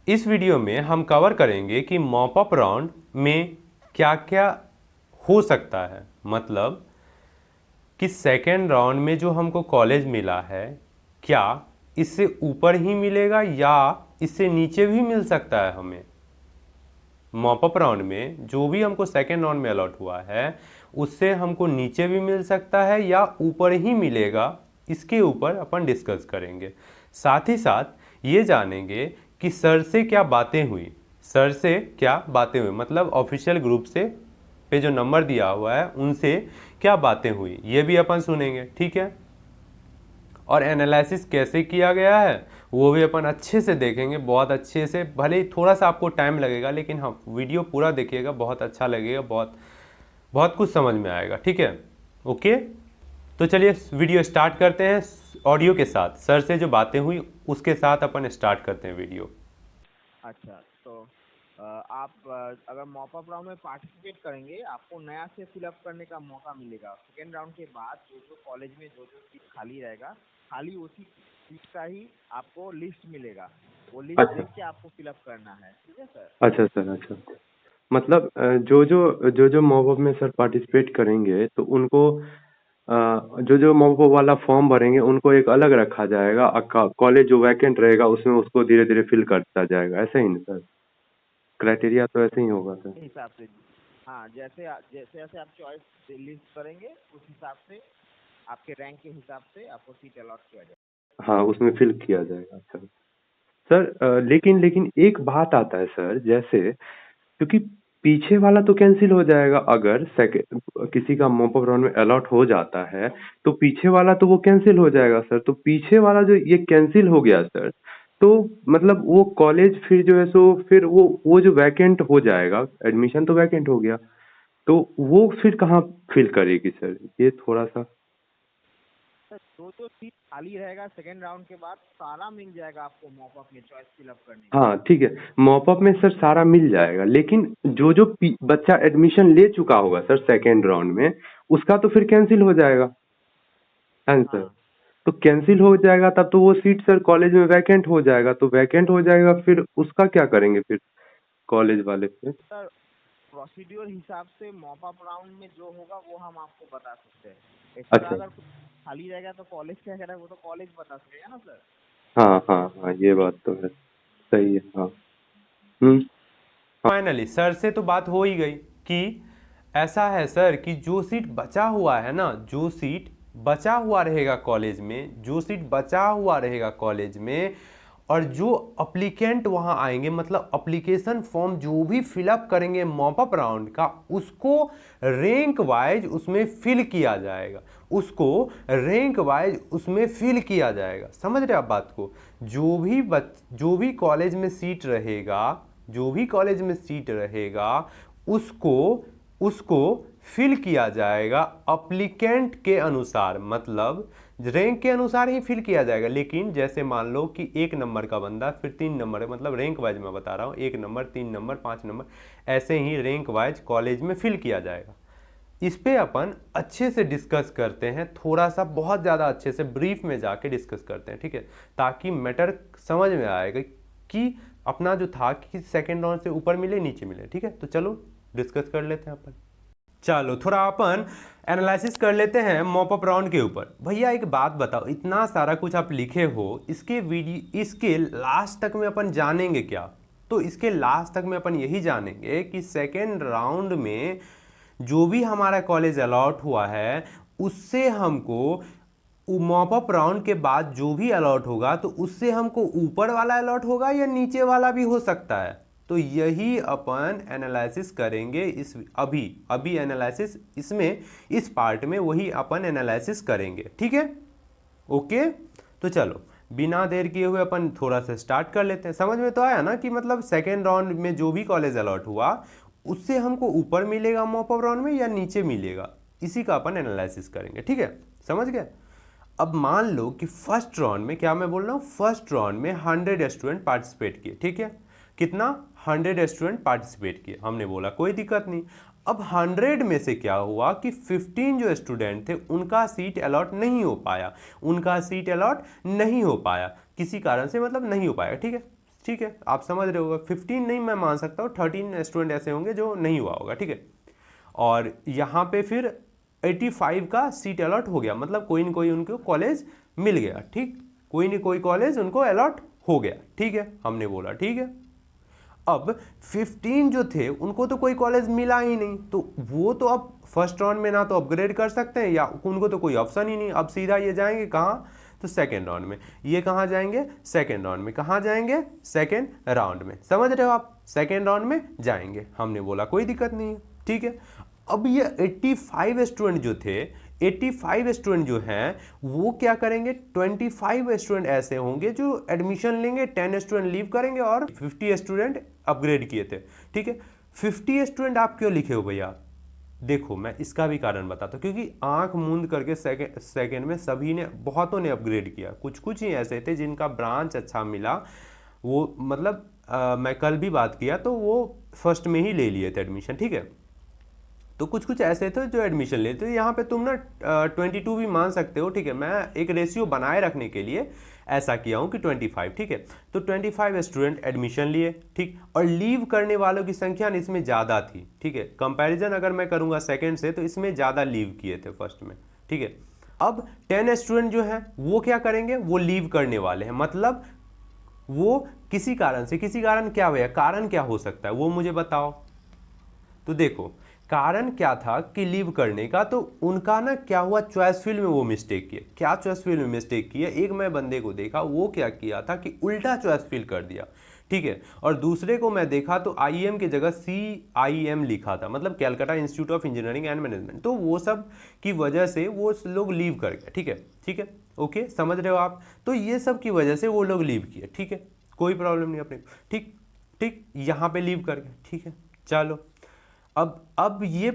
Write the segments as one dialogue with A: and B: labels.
A: इस वीडियो में हम कवर करेंगे कि मॉप अप राउंड में क्या क्या हो सकता है। मतलब कि सेकेंड राउंड में जो हमको कॉलेज मिला है, क्या इससे ऊपर ही मिलेगा या इससे नीचे भी मिल सकता है हमें। मॉप अप राउंड में जो भी हमको सेकेंड राउंड में अलॉट हुआ है उससे हमको नीचे भी मिल सकता है या ऊपर ही मिलेगा, इसके ऊपर अपन डिस्कस करेंगे। साथ ही साथ ये जानेंगे कि सर से क्या बातें हुई, सर से क्या बातें हुई मतलब ऑफिशियल ग्रुप से पे जो नंबर दिया हुआ है उनसे क्या बातें हुई, ये भी अपन सुनेंगे। ठीक है, और एनालिसिस कैसे किया गया है वो भी अपन अच्छे से देखेंगे, बहुत अच्छे से। भले ही थोड़ा सा आपको टाइम लगेगा लेकिन हाँ वीडियो पूरा देखिएगा, बहुत अच्छा लगेगा, बहुत बहुत कुछ समझ में आएगा। ठीक है, ओके। तो चलिए वीडियो स्टार्ट करते हैं ऑडियो के साथ। सर से जो बातें हुई उसके साथ अपन स्टार्ट करते हैं वीडियो।
B: अच्छा, तो आप अगर मॉप अप राउंड में पार्टिसिपेट करेंगे, आपको नया से फिलअप करने का मौका मिलेगा। सेकेंड राउंड के बाद जो कॉलेज में जो सीट खाली रहेगा, खाली उसी सीट का ही आपको लिस्ट मिलेगा। वो लिस्ट
C: अच्छा
B: देख के आपको फिलअप करना है। ठीक है सर?
C: अच्छा सर। अच्छा, मतलब जो जो मॉप अप में सर पार्टिसिपेट करेंगे तो उनको जो जो मॉप अप वाला फॉर्म भरेंगे उनको एक अलग रखा जाएगा, कॉलेज जो वैकेंट रहेगा उसमें उसको धीरे धीरे फिल करता जाएगा, ऐसा ही ना सर? क्राइटेरिया तो ऐसे ही होगा सर।
B: इस हिसाब से हाँ, जैसे जैसे जैसे आप चॉइस लिस्ट करेंगे उस हिसाब से आपके रैंक के हिसाब से आपको सीट अलॉट किया जाएगा।
C: हाँ, उसमें फिल किया जाएगा सर। सर लेकिन लेकिन एक बात आता है सर, जैसे क्योंकि पीछे वाला तो कैंसिल हो जाएगा, अगर सेकंड किसी का मॉप अप राउंड में अलॉट हो जाता है तो पीछे वाला तो वो कैंसिल हो जाएगा सर। तो पीछे वाला जो ये कैंसिल हो गया सर, तो मतलब वो कॉलेज फिर जो है सो फिर वो जो वैकेंट हो जाएगा, एडमिशन तो वैकेंट हो गया, तो वो फिर कहाँ फिल करेगी सर? ये थोड़ा सा।
B: सर, जो सीट खाली रहेगा सेकेंड राउंड के बाद सारा मिल जाएगा आपको मॉप अप में चॉइस फिलअप करने के
C: हाँ
B: बाद।
C: ठीक है, मॉपअप में सर सारा मिल जाएगा, लेकिन जो जो बच्चा एडमिशन ले चुका होगा सर सेकेंड राउंड में, उसका तो फिर कैंसिल हो जाएगा आंसर।
B: हाँ
C: तो कैंसिल हो जाएगा तब तो वो सीट सर कॉलेज में वैकेंट हो जाएगा, तो वैकेंट हो जाएगा फिर उसका क्या करेंगे फिर कॉलेज वाले फिर?
B: सर, प्रोसीड्योर हिसाब से मॉप अप राउंड में जो होगा वो हम आपको बता सकते हैं। एक्स्ट्रा
C: अच्छा।
B: अगर कुछ खाली रहेगा तो कॉलेज क्या करेगा वो तो कॉलेज बता सकेगा ना सर।
C: हाँ हाँ हाँ, ये बात तो है, सही है। हाँ। हम्म।
A: फाइनली सर से तो बात हो ही गई कि ऐसा है सर कि जो सीट बचा हुआ है ना, जो सीट बचा हुआ रहेगा कॉलेज में, जो सीट बचा हुआ रहेगा कॉलेज में, और जो अप्लीकेंट वहां आएंगे मतलब अप्लीकेशन फॉर्म जो भी फिलअप करेंगे मॉप अप राउंड का, उसको रैंक वाइज उसमें फिल किया जाएगा, उसको रैंक वाइज उसमें फिल किया जाएगा। समझ रहे आप बात को? जो भी कॉलेज में सीट रहेगा, जो भी कॉलेज में सीट रहेगा उसको उसको फिल किया जाएगा अप्लीकेंट के अनुसार, मतलब रैंक के अनुसार ही फिल किया जाएगा। लेकिन जैसे मान लो कि 1 नंबर का बंदा फिर 3 नंबर है, मतलब रैंक वाइज मैं बता रहा हूँ, 1 नंबर, 3 नंबर, 5 नंबर, ऐसे ही रैंक वाइज कॉलेज में फिल किया जाएगा। इस पे अपन अच्छे से डिस्कस करते हैं, थोड़ा सा बहुत ज़्यादा अच्छे से ब्रीफ में जाके डिस्कस करते हैं। ठीक है, ताकि मैटर समझ में आएगा कि अपना जो था कि सेकेंड राउंड से ऊपर मिले नीचे मिले। ठीक है, तो चलो डिस्कस कर लेते हैं अपन। चलो थोड़ा अपन एनालिसिस कर लेते हैं मॉप अप राउंड के ऊपर। भैया एक बात बताओ, इतना सारा कुछ आप लिखे हो, इसके वीडियो इसके लास्ट तक में अपन जानेंगे क्या? तो इसके लास्ट तक में अपन यही जानेंगे कि सेकेंड राउंड में जो भी हमारा कॉलेज अलॉट हुआ है उससे हमको मॉप अप राउंड के बाद जो भी अलॉट होगा तो उससे हमको ऊपर वाला अलॉट होगा या नीचे वाला भी हो सकता है। तो यही अपन एनालिसिस करेंगे इस अभी अभी एनालिसिस इसमें, इस पार्ट में वही अपन एनालिसिस करेंगे। ठीक है, ओके। तो चलो बिना देर किए हुए अपन थोड़ा सा स्टार्ट कर लेते हैं। समझ में तो आया ना कि मतलब सेकेंड राउंड में जो भी कॉलेज अलॉट हुआ उससे हमको ऊपर मिलेगा मॉप अप राउंड में या नीचे मिलेगा, इसी का अपन एनालिसिस करेंगे। ठीक है, समझ गए? अब मान लो कि फर्स्ट राउंड में, क्या मैं बोल रहा हूँ, फर्स्ट राउंड में 100 स्टूडेंट पार्टिसिपेट किए। ठीक है, कितना? 100 स्टूडेंट पार्टिसिपेट किए। हमने बोला कोई दिक्कत नहीं। अब 100 में से क्या हुआ कि 15 जो स्टूडेंट थे उनका सीट अलॉट नहीं हो पाया, उनका सीट अलॉट नहीं हो पाया किसी कारण से, मतलब नहीं हो पाया। ठीक है, ठीक है, आप समझ रहे होगा। 15 नहीं मैं मान सकता हूँ, 13 स्टूडेंट ऐसे होंगे जो नहीं हुआ होगा, ठीक है। और यहाँ पे फिर 85 का सीट अलॉट हो गया, मतलब कोई न कोई उनको कॉलेज मिल गया, ठीक, कोई न कोई कॉलेज उनको अलॉट हो गया, ठीक है, हमने बोला ठीक है। अब 15 जो थे उनको तो कोई कॉलेज मिला ही नहीं, तो वो तो अब फर्स्ट राउंड में ना तो अपग्रेड कर सकते हैं या उनको तो कोई ऑप्शन ही नहीं, अब सीधा ये जाएंगे कहाँ, तो सेकेंड राउंड में। ये कहाँ जाएंगे, सेकेंड राउंड में। कहाँ जाएंगे, सेकेंड राउंड में, समझ रहे हो आप, सेकेंड राउंड में जाएंगे। हमने बोला कोई दिक्कत नहीं है, ठीक है। अब ये 85 स्टूडेंट जो थे, 85 स्टूडेंट जो हैं वो क्या करेंगे, 25 स्टूडेंट ऐसे होंगे जो एडमिशन लेंगे, 10 स्टूडेंट लीव करेंगे और 50 स्टूडेंट अपग्रेड किए थे, ठीक है। 50 स्टूडेंट आप क्यों लिखे हो भैया, देखो मैं इसका भी कारण बताता हूँ, क्योंकि आंख मूंद करके सेकेंड में सभी ने, बहुतों ने अपग्रेड किया, कुछ कुछ ही ऐसे थे जिनका ब्रांच अच्छा मिला, वो मतलब मैं कल भी बात किया तो वो फर्स्ट में ही ले लिए थे एडमिशन, ठीक है। तो कुछ कुछ ऐसे थे जो एडमिशन लेते, तो यहाँ पे तुम ना 22 भी मान सकते हो, ठीक है। मैं एक रेशियो बनाए रखने के लिए ऐसा किया हूँ कि 25, ठीक है। तो 25 स्टूडेंट एडमिशन लिए, ठीक, और लीव करने वालों की संख्या इसमें ज़्यादा थी, ठीक है। कंपैरिजन अगर मैं करूँगा सेकेंड से तो इसमें ज़्यादा लीव किए थे फर्स्ट में, ठीक है। अब 10 स्टूडेंट जो हैं वो क्या करेंगे, वो लीव करने वाले हैं, मतलब वो किसी कारण से, किसी कारण क्या भैया, कारण क्या हो सकता है वो मुझे बताओ। तो देखो कारण क्या था कि लीव करने का, तो उनका ना क्या हुआ, चॉइस फील्ड में वो मिस्टेक किए। क्या चॉइस फील्ड में मिस्टेक किए, एक मैं बंदे को देखा वो क्या किया था कि उल्टा चॉइस फील्ड कर दिया, ठीक है। और दूसरे को मैं देखा तो IIM की जगह CIM लिखा था, मतलब Calcutta institute of engineering and management. तो वो सब की वजह से वो लोग लीव कर गए, ठीक है, ठीक है, ओके, समझ रहे हो आप। तो ये सब की वजह से वो लोग लीव किए, ठीक है, कोई प्रॉब्लम नहीं अपने, ठीक ठीक, यहाँ पे लीव कर गए, ठीक है। चलो अब ये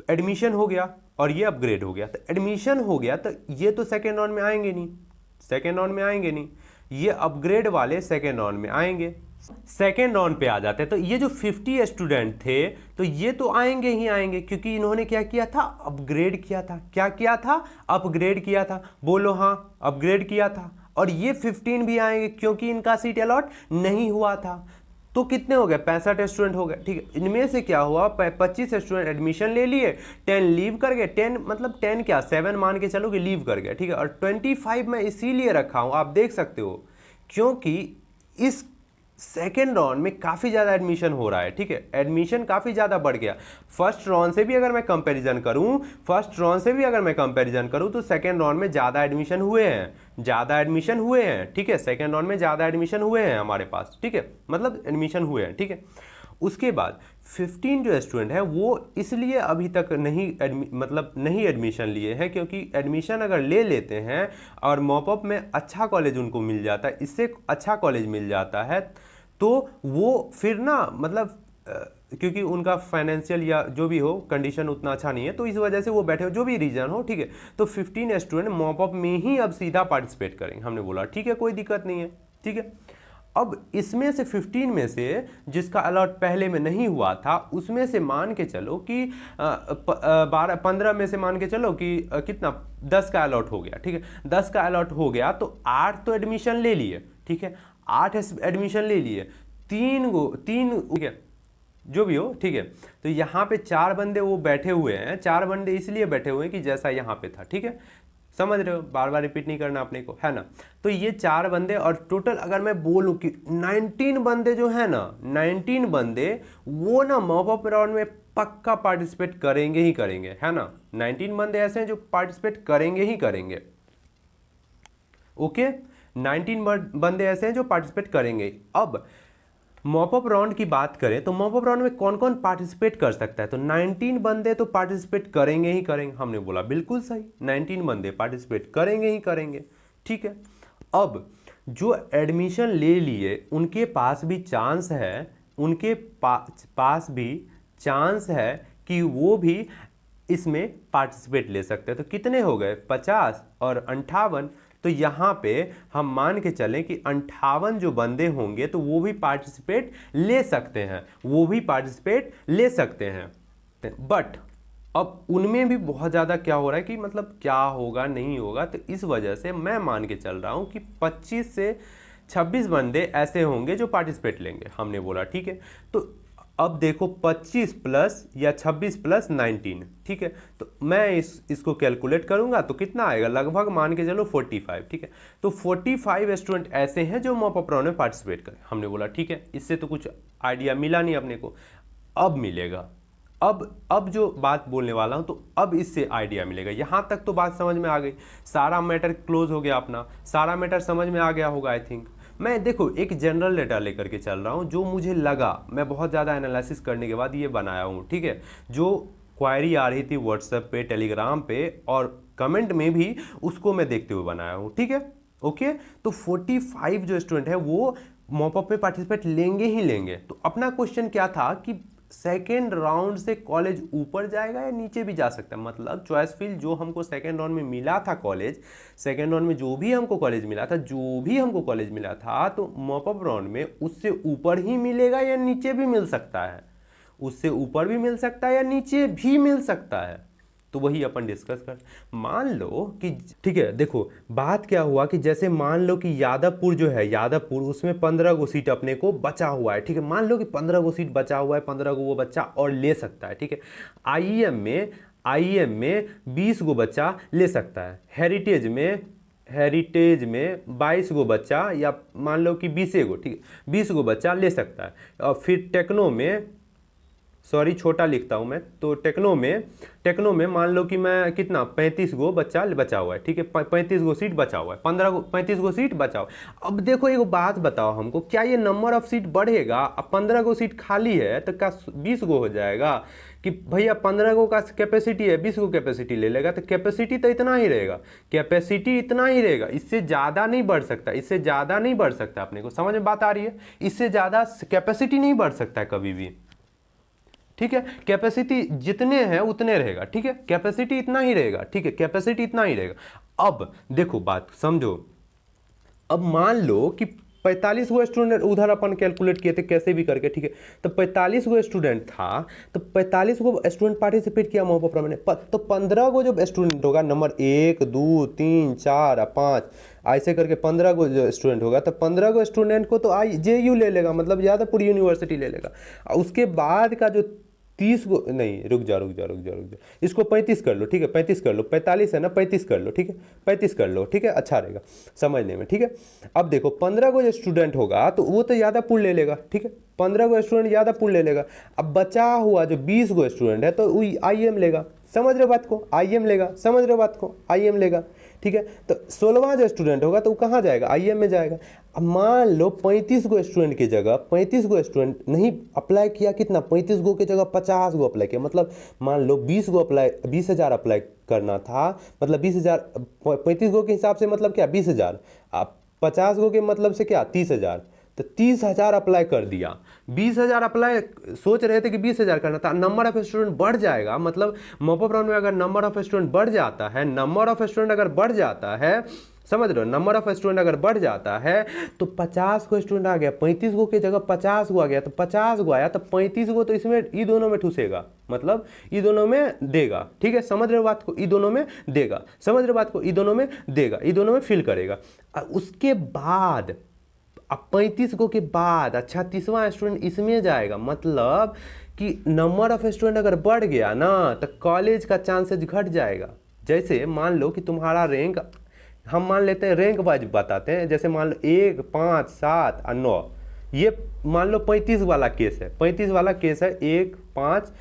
A: एडमिशन हो गया और ये अपग्रेड हो गया, तो एडमिशन हो गया तो ये तो सेकेंड राउंड में आएंगे नहीं, सेकेंड राउंड में आएंगे नहीं, ये अपग्रेड वाले सेकेंड राउंड में आएंगे। सेकेंड राउंड पे आ जाते हैं तो ये जो 50 स्टूडेंट थे तो ये तो आएंगे ही आएंगे, क्योंकि इन्होंने क्या किया था, अपग्रेड किया था। क्या किया था, अपग्रेड किया था, बोलो हाँ, अपग्रेड किया था। और ये 15 भी आएंगे क्योंकि इनका सीट अलॉट नहीं हुआ था। तो कितने हो गए, 65 स्टूडेंट हो गए, ठीक है। इनमें से क्या हुआ, 25 स्टूडेंट एडमिशन ले लिए, 10 लीव कर गए, 10 मतलब 10 क्या 7 मान के चलो कि लीव कर गए, ठीक है। और 25 मैं इसीलिए रखा हूं, आप देख सकते हो, क्योंकि इस सेकेंड राउंड में काफ़ी ज़्यादा एडमिशन हो रहा है, ठीक है, एडमिशन काफ़ी ज़्यादा बढ़ गया। फर्स्ट राउंड से भी अगर मैं कंपैरिजन करूं तो सेकेंड राउंड में ज़्यादा एडमिशन हुए हैं, ठीक है। सेकेंड राउंड में ज़्यादा एडमिशन हुए हैं हमारे पास, ठीक है, मतलब एडमिशन हुए हैं, ठीक है। उसके बाद 15 जो स्टूडेंट हैं वो इसलिए अभी तक नहीं एडमिशन लिए हैं, क्योंकि एडमिशन अगर ले लेते हैं और मॉपअप में अच्छा कॉलेज उनको मिल जाता है, इससे अच्छा कॉलेज मिल जाता है, तो वो फिर ना मतलब क्योंकि उनका फाइनेंशियल या जो भी हो कंडीशन उतना अच्छा नहीं है, तो इस वजह से वो बैठे हो, जो भी रीज़न हो, ठीक है। तो 15 स्टूडेंट मॉपअप में ही अब सीधा पार्टिसिपेट करेंगे। हमने बोला ठीक है, कोई दिक्कत नहीं है, ठीक है। अब इसमें से 15 में से जिसका अलॉट पहले में नहीं हुआ था, उसमें से मान के चलो कि 15 में से मान के चलो कि कितना 10 का अलॉट हो गया, ठीक है। 10 का अलॉट हो गया तो 8 तो एडमिशन ले लिए, ठीक है, 8 एडमिशन ले लिए, 3 ठीक है, जो भी हो, ठीक है। तो यहाँ पे 4 बंदे वो बैठे हुए हैं, 4 बंदे इसलिए बैठे हुए हैं कि जैसा यहाँ पे था, ठीक है, समझ रहे हो, बार बार रिपीट नहीं करना अपने को, है ना। तो ये 4 बंदे और टोटल अगर मैं बोलूँ कि 19 बंदे जो है ना, 19 बंदे वो ना मॉपअप राउंड में पक्का पार्टिसिपेट करेंगे ही करेंगे, है ना। 19 बंदे ऐसे हैं जो पार्टिसिपेट करेंगे ही करेंगे, ओके। 19 बंदे ऐसे हैं जो पार्टिसिपेट करेंगे। अब मॉपअप राउंड की बात करें तो मॉपअप राउंड में कौन कौन पार्टिसिपेट कर सकता है, तो 19 बंदे तो पार्टिसिपेट करेंगे ही करेंगे। हमने बोला बिल्कुल सही, 19 बंदे पार्टिसिपेट करेंगे ही करेंगे, ठीक है। अब जो एडमिशन ले लिए उनके पास भी चांस है, पास भी चांस है कि वो भी इसमें पार्टिसिपेट ले सकते हैं। तो कितने हो गए, 50 और 58, तो यहाँ पे हम मान के चलें कि 58 जो बंदे होंगे तो वो भी पार्टिसिपेट ले सकते हैं, बट अब उनमें भी बहुत ज़्यादा क्या हो रहा है कि मतलब क्या होगा नहीं होगा, तो इस वजह से मैं मान के चल रहा हूँ कि 25 से 26 बंदे ऐसे होंगे जो पार्टिसिपेट लेंगे, हमने बोला, ठीक है। तो अब देखो 25 प्लस या 26 प्लस 19, ठीक है। तो मैं इसको कैलकुलेट करूंगा तो कितना आएगा, लगभग मान के चलो 45, ठीक है। तो 45 स्टूडेंट ऐसे हैं जो मॉप अप राउंड में पार्टिसिपेट करें, हमने बोला, ठीक है। इससे तो कुछ आइडिया मिला नहीं अपने को, अब मिलेगा। अब जो बात बोलने वाला हूं, तो अब इससे आइडिया मिलेगा। यहां तक तो बात समझ में आ गई, सारा मैटर क्लोज हो गया अपना, सारा मैटर समझ में आ गया होगा आई थिंक। मैं देखो एक जनरल डेटा लेकर के चल रहा हूं, जो मुझे लगा, मैं बहुत ज़्यादा एनालिसिस करने के बाद ये बनाया हूं, ठीक है। जो क्वायरी आ रही थी व्हाट्सएप पे, टेलीग्राम पे और कमेंट में भी, उसको मैं देखते हुए बनाया हूं, ठीक है। ओके, तो 45 जो स्टूडेंट है वो मॉप अप में पार्टिसिपेट लेंगे ही लेंगे। तो अपना क्वेश्चन क्या था कि सेकेंड राउंड से कॉलेज ऊपर जाएगा या नीचे भी जा सकता है, मतलब चॉइस फील्ड जो हमको सेकेंड राउंड में मिला था कॉलेज, सेकेंड राउंड में जो भी हमको कॉलेज मिला था, तो मॉप अप राउंड में उससे ऊपर ही मिलेगा या नीचे भी मिल सकता है, उससे ऊपर भी मिल सकता है या नीचे भी मिल सकता है। तो वही अपन डिस्कस कर। मान लो कि, ठीक है, देखो बात क्या हुआ कि जैसे मान लो कि यादवपुर जो है, यादवपुर, उसमें 15 गो सीट अपने को बचा हुआ है, ठीक है। मान लो कि 15 गो सीट बचा हुआ है, 15 गो वो बच्चा और ले सकता है, ठीक है। आईईएम में 20 गो बच्चा ले सकता है, हेरिटेज में 22 गो बच्चा, या मान लो कि 20 गो, ठीक है, 20 गो बच्चा ले सकता है। और फिर टेक्नो में, सॉरी छोटा लिखता हूं मैं, तो टेक्नो में मान लो कि मैं कितना 35 गो बच्चा बचा हुआ है, ठीक है। 35 गो सीट बचा हुआ है, 35 गो सीट बचा हुआ है। अब देखो एक बात बताओ हमको, क्या ये नंबर ऑफ सीट बढ़ेगा? अब 15 गो सीट खाली है तो क्या 20 गो हो जाएगा? कि भैया 15 गो का कैपेसिटी है, 20 गो कैपेसिटी ले लेगा, तो कैपेसिटी तो इतना ही रहेगा, कैपेसिटी इतना ही रहेगा, इससे ज़्यादा नहीं बढ़ सकता, इससे ज़्यादा नहीं बढ़ सकता। अपने को समझ में बात आ रही है? इससे ज़्यादा कैपेसिटी नहीं बढ़ सकता है कभी भी, ठीक है। कैपेसिटी जितने हैं उतने रहेगा, ठीक है। कैपेसिटी इतना ही रहेगा, ठीक है, कैपेसिटी इतना ही रहेगा। अब देखो बात समझो, अब मान लो कि 45 गो स्टूडेंट उधर अपन कैलकुलेट किए थे कैसे भी करके, ठीक है। तो 45 गो स्टूडेंट था, तो 45 गो स्टूडेंट पार्टिसिपेट किया मॉप अप में, तो 15 गो जो स्टूडेंट होगा, नंबर 1 2 3 4 5 ऐसे करके 15 गो जो स्टूडेंट होगा, तो 15 गो स्टूडेंट को तो JU ले लेगा, मतलब यादवपुर यूनिवर्सिटी ले लेगा। उसके बाद का जो 30 गो, नहीं रुक जा, इसको 35 कर लो, ठीक है, 35 कर लो, 45 है ना, 35 कर लो, ठीक है, 35 कर लो, ठीक है, अच्छा रहेगा समझने में, ठीक है। अब देखो 15 गो जो स्टूडेंट होगा तो वो तो यादवपुर ले लेगा, ठीक है, 15 गो स्टूडेंट यादवपुर ले लेगा। अब बचा हुआ जो 20 गो स्टूडेंट है तो वो IM लेगा, समझ रहे बात को, IM लेगा, समझ रहे बात को, IM लेगा, ठीक है। तो 16वां जो स्टूडेंट होगा तो वो कहाँ जाएगा, IM में जाएगा। अब मान लो 35 गो स्टूडेंट की जगह 35 गो स्टूडेंट नहीं अप्लाई किया, कितना 35 गो की जगह 50 गो अप्लाई किया, मतलब मान लो 20,000 अप्लाई करना था, मतलब 20,000, 35 गो के हिसाब से मतलब क्या 20,000, अब 50 गो के मतलब से क्या 30,000, तो 30,000 अप्लाई कर दिया। 20,000 अप्लाई सोच रहे थे कि 20,000 करना था, नंबर ऑफ स्टूडेंट बढ़ जाएगा, मतलब मॉप अप राउंड में अगर नंबर ऑफ स्टूडेंट बढ़ जाता है, नंबर ऑफ स्टूडेंट अगर बढ़ जाता है, समझ रहे हो, नंबर ऑफ स्टूडेंट अगर बढ़ जाता है तो 50 को स्टूडेंट आ गया, 35 गो की जगह 50 गो आ गया, तो 50 गो आया तो 35 गो तो इसमें ई दोनों में ठूसेगा, मतलब ई दोनों में देगा, ठीक है, समझ रहे हो बात को, ई दोनों में देगा, समझ रहे हो बात को, ई दोनों में देगा, ई दोनों में फिल करेगा। उसके बाद अब 35 गो के बाद 36वां स्टूडेंट इसमें जाएगा, मतलब कि नंबर ऑफ स्टूडेंट अगर बढ़ गया ना तो कॉलेज का चांसेस घट जाएगा। जैसे मान लो कि तुम्हारा रैंक, हम मान लेते हैं रैंक वाइज बताते हैं, जैसे मान लो 1 5 7 और 9, ये मान लो 35 वाला केस है, 35 वाला केस है 1 5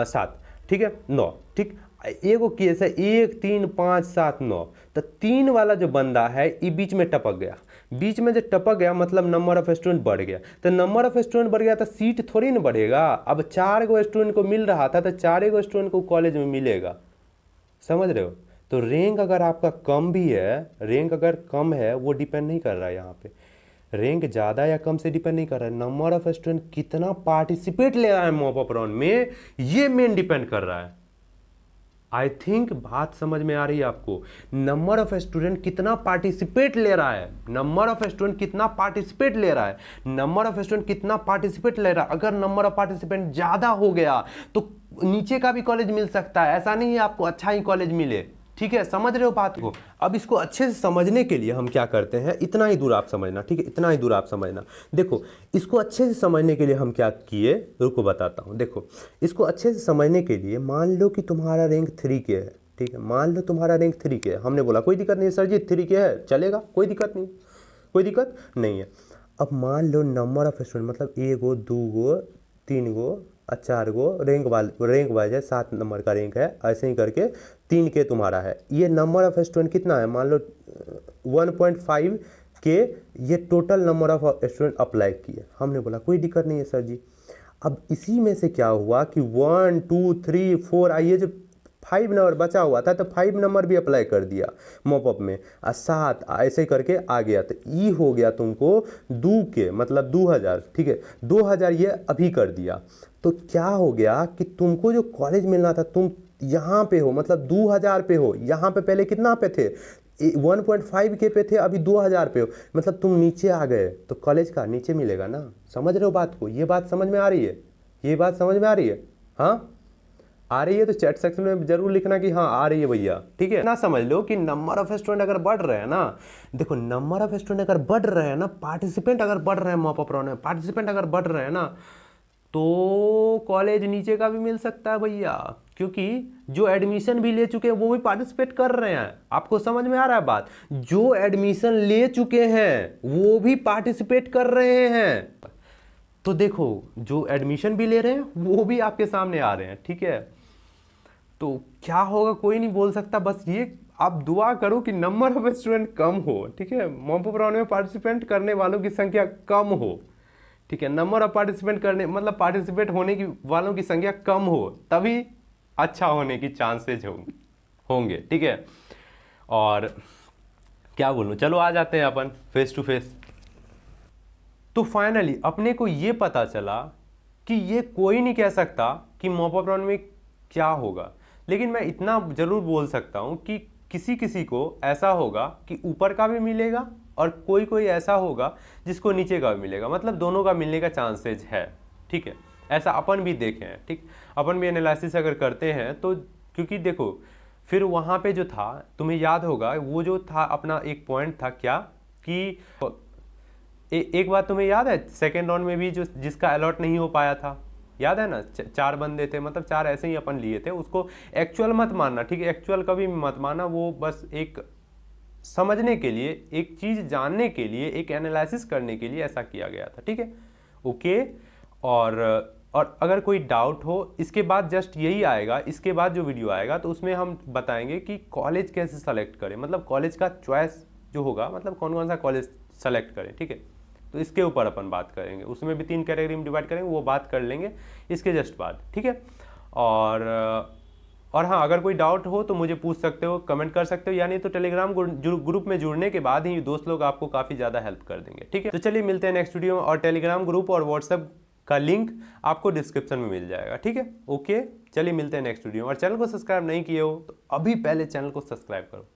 A: 7, ठीक है, 9, ठीक। एगो केस है 1 3 5 7 9, तो 3 वाला जो बंदा है ये बीच में टपक गया, बीच में जो टपक गया मतलब नंबर ऑफ स्टूडेंट बढ़ गया, तो नंबर ऑफ स्टूडेंट बढ़ गया तो सीट थोड़ी ना बढ़ेगा। अब 4 गो स्टूडेंट को मिल रहा था तो 4 गो स्टूडेंट को कॉलेज में मिलेगा, समझ रहे हो। तो रैंक अगर आपका कम भी है, रैंक अगर कम है वो डिपेंड नहीं कर रहा है, यहाँ पे रैंक ज़्यादा या कम से डिपेंड नहीं कर रहा है, नंबर ऑफ स्टूडेंट कितना पार्टिसिपेट ले रहा है मॉप अप राउंड में, ये मेन डिपेंड कर रहा है। आई थिंक बात समझ में आ रही है आपको, नंबर ऑफ स्टूडेंट कितना पार्टिसिपेट ले रहा है, नंबर ऑफ स्टूडेंट कितना पार्टिसिपेट ले रहा है, नंबर ऑफ स्टूडेंट कितना पार्टिसिपेट ले रहा है। अगर नंबर ऑफ पार्टिसिपेंट ज़्यादा हो गया तो नीचे का भी कॉलेज मिल सकता है, ऐसा नहीं है आपको अच्छा ही कॉलेज मिले, ठीक है, समझ रहे हो बात को। अब इसको अच्छे से समझने के लिए हम क्या करते हैं, इतना ही दूर आप समझना, ठीक है, इतना ही दूर आप समझना। देखो इसको अच्छे से समझने के लिए हम क्या किए, रुको बताता हूँ। देखो इसको अच्छे से समझने के लिए मान लो कि तुम्हारा रैंक 3 के है, ठीक है, मान लो तुम्हारा रैंक 3 के है। हमने बोला कोई दिक्कत नहीं है सर जी, 3 के है चलेगा, कोई दिक्कत नहीं, कोई दिक्कत नहीं है। अब मान लो नंबर ऑफ स्टूडेंट मतलब 1 गो 2 गो 3 गो और 4 गो रैंक वाइज है, 7 नंबर का रैंक है, ऐसे ही करके 3 के तुम्हारा है। ये नंबर ऑफ स्टूडेंट कितना है, मान लो 1.5 के, ये total number of student apply किए। हमने बोला कोई दिक्कत नहीं है सर जी। अब इसी में से क्या हुआ कि 1 2 3 4 आइए जो 5 नंबर बचा हुआ था तो 5 नंबर भी अप्लाई कर दिया मॉपअप में, और 7 ऐसे करके आ गया, तो ई हो गया तुमको 2 के मतलब 2000, ठीक है, 2000 ये अभी कर दिया। तो क्या हो गया कि तुमको जो कॉलेज मिलना था तुम यहाँ पे हो, मतलब 2000 पे हो, यहाँ पे पहले कितना पे थे 1.5 के पे थे, अभी 2000 पे हो, मतलब तुम नीचे आ गए, तो कॉलेज का नीचे मिलेगा ना। समझ रहे हो बात को, ये बात समझ में आ रही है, ये बात समझ में आ रही है, हाँ आ रही है तो चैट सेक्शन में जरूर लिखना कि हाँ आ रही है भैया, ठीक है ना। समझ लो कि नंबर ऑफ स्टूडेंट अगर बढ़ रहे हैं ना, देखो नंबर ऑफ स्टूडेंट अगर बढ़ रहे हैं ना, पार्टिसिपेंट अगर बढ़ रहे हैं मॉपअप राउंड में, पार्टिसिपेंट अगर बढ़ रहे हैं ना, तो कॉलेज नीचे का भी मिल सकता है भैया, क्योंकि जो एडमिशन भी ले चुके हैं वो भी पार्टिसिपेट कर रहे हैं। आपको समझ में आ रहा है बात, जो एडमिशन ले चुके हैं वो भी पार्टिसिपेट कर रहे हैं। तो देखो जो एडमिशन भी ले रहे हैं वो भी आपके सामने आ रहे हैं, ठीक है। तो क्या होगा कोई नहीं बोल सकता, बस ये आप दुआ करो कि नंबर ऑफ स्टूडेंट कम हो, ठीक है, मॉपअप राउंड में पार्टिसिपेंट करने वालों की संख्या कम हो, ठीक है, नंबर ऑफ पार्टिसिपेंट करने मतलब पार्टिसिपेट होने की वालों की संख्या कम हो, तभी अच्छा होने की चांसेज होंगे, ठीक है। और क्या बोलूं, चलो आ जाते हैं अपन फेस टू फेस। तो फाइनली अपने को ये पता चला कि ये कोई नहीं कह सकता कि मॉपअप राउंड में क्या होगा, लेकिन मैं इतना जरूर बोल सकता हूं कि किसी किसी को ऐसा होगा कि ऊपर का भी मिलेगा और कोई कोई ऐसा होगा जिसको नीचे का भी मिलेगा, मतलब दोनों का मिलने का चांसेज है, ठीक है। ऐसा अपन भी देखे हैं, ठीक, अपन भी एनालिसिस अगर करते हैं तो, क्योंकि देखो फिर वहाँ पे जो था तुम्हें याद होगा वो जो था अपना एक पॉइंट था क्या कि एक बात तुम्हें याद है सेकेंड राउंड में भी जो जिसका अलॉट नहीं हो पाया था, याद है ना, 4 बंदे थे, मतलब 4 ऐसे ही अपन लिए थे, उसको एक्चुअल मत मानना, ठीक है, एक्चुअल कभी मत मानना, वो बस एक समझने के लिए, एक चीज जानने के लिए, एक एनालिसिस करने के लिए ऐसा किया गया था, ठीक है, ओके। और अगर कोई डाउट हो इसके बाद जस्ट यही आएगा, इसके बाद जो वीडियो आएगा तो उसमें हम बताएंगे कि कॉलेज कैसे सेलेक्ट करें, मतलब कॉलेज का चॉइस जो होगा, मतलब कौन कौन सा कॉलेज सेलेक्ट करें, ठीक है। तो इसके ऊपर अपन बात करेंगे, उसमें भी 3 कैटेगरी में डिवाइड करेंगे, वो बात कर लेंगे इसके जस्ट बाद, ठीक है। और हाँ, अगर कोई डाउट हो तो मुझे पूछ सकते हो, कमेंट कर सकते हो, यानी तो टेलीग्राम ग्रुप में जुड़ने के बाद ही दोस्त लोग आपको काफ़ी ज़्यादा हेल्प कर देंगे, ठीक है। तो चलिए मिलते हैं नेक्स्ट वीडियो में, और टेलीग्राम ग्रुप और व्हाट्सएप का लिंक आपको डिस्क्रिप्शन में मिल जाएगा, ठीक है, ओके। चलिए मिलते हैं नेक्स्ट वीडियो में, और चैनल को सब्सक्राइब नहीं किए हो तो अभी पहले चैनल को सब्सक्राइब करो।